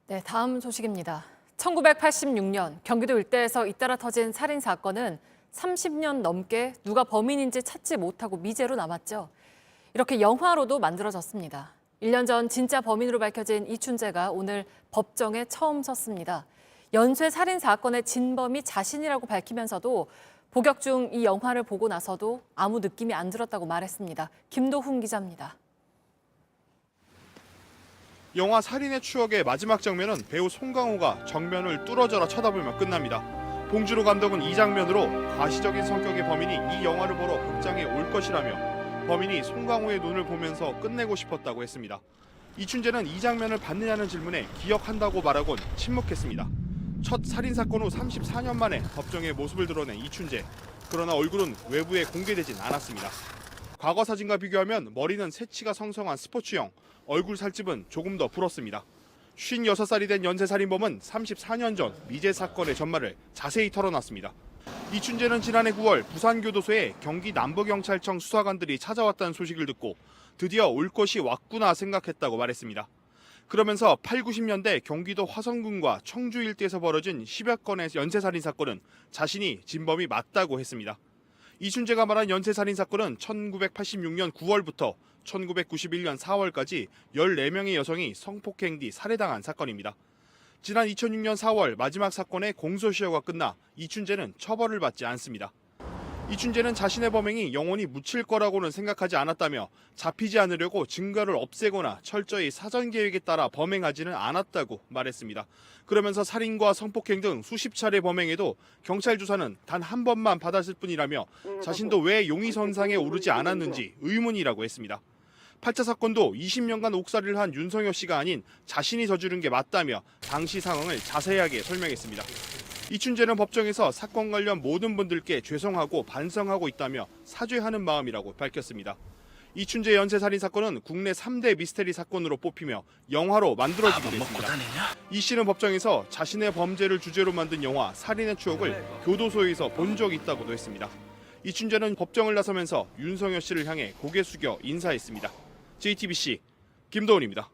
네, 다음 소식입니다. 1986년 경기도 일대에서 잇따라 터진 살인 사건은 30년 넘게 누가 범인인지 찾지 못하고 미제로 남았죠. 이렇게 영화로도 만들어졌습니다. 1년 전 진짜 범인으로 밝혀진 이춘재가 오늘 법정에 처음 섰습니다. 연쇄 살인 사건의 진범이 자신이라고 밝히면서도 복역 중 이 영화를 보고 나서도 아무 느낌이 안 들었다고 말했습니다. 김도훈 기자입니다. 영화 살인의 추억의 마지막 장면은 배우 송강호가 정면을 뚫어져라 쳐다보며 끝납니다. 봉준호 감독은 이 장면으로 과시적인 성격의 범인이 이 영화를 보러 극장에 올 것이라며 범인이 송강호의 눈을 보면서 끝내고 싶었다고 했습니다. 이춘재는 이 장면을 봤느냐는 질문에 기억한다고 말하곤 침묵했습니다. 첫 살인사건 후 34년 만에 법정에 모습을 드러낸 이춘재. 그러나 얼굴은 외부에 공개되진 않았습니다. 과거 사진과 비교하면 머리는 새치가 성성한 스포츠형, 얼굴 살집은 조금 더 불었습니다. 56살이 된 연쇄살인범은 34년 전 미제 사건의 전말을 자세히 털어놨습니다. 이춘재는 지난해 9월 부산교도소에 경기 남부경찰청 수사관들이 찾아왔다는 소식을 듣고 드디어 올 것이 왔구나 생각했다고 말했습니다. 그러면서 8, 90년대 경기도 화성군과 청주 일대에서 벌어진 10여 건의 연쇄살인 사건은 자신이 진범이 맞다고 했습니다. 이춘재가 말한 연쇄살인 사건은 1986년 9월부터 1991년 4월까지 14명의 여성이 성폭행 뒤 살해당한 사건입니다. 지난 2006년 4월 마지막 사건의 공소시효가 끝나 이춘재는 처벌을 받지 않습니다. 이춘재는 자신의 범행이 영원히 묻힐 거라고는 생각하지 않았다며 잡히지 않으려고 증거를 없애거나 철저히 사전 계획에 따라 범행하지는 않았다고 말했습니다. 그러면서 살인과 성폭행 등 수십 차례 범행에도 경찰 조사는 단 한 번만 받았을 뿐이라며 자신도 왜 용의선상에 오르지 않았는지 의문이라고 했습니다. 8차 사건도 20년간 옥살이를 한 윤성효 씨가 아닌 자신이 저지른 게 맞다며 당시 상황을 자세하게 설명했습니다. 이춘재는 법정에서 사건 관련 모든 분들께 죄송하고 반성하고 있다며 사죄하는 마음이라고 밝혔습니다. 이춘재 연쇄살인 사건은 국내 3대 미스테리 사건으로 뽑히며 영화로 만들어지게 됐습니다. 이 씨는 법정에서 자신의 범죄를 주제로 만든 영화 살인의 추억을 교도소에서 본 적이 있다고도 했습니다. 이춘재는 법정을 나서면서 윤성효 씨를 향해 고개 숙여 인사했습니다. JTBC 김도훈입니다.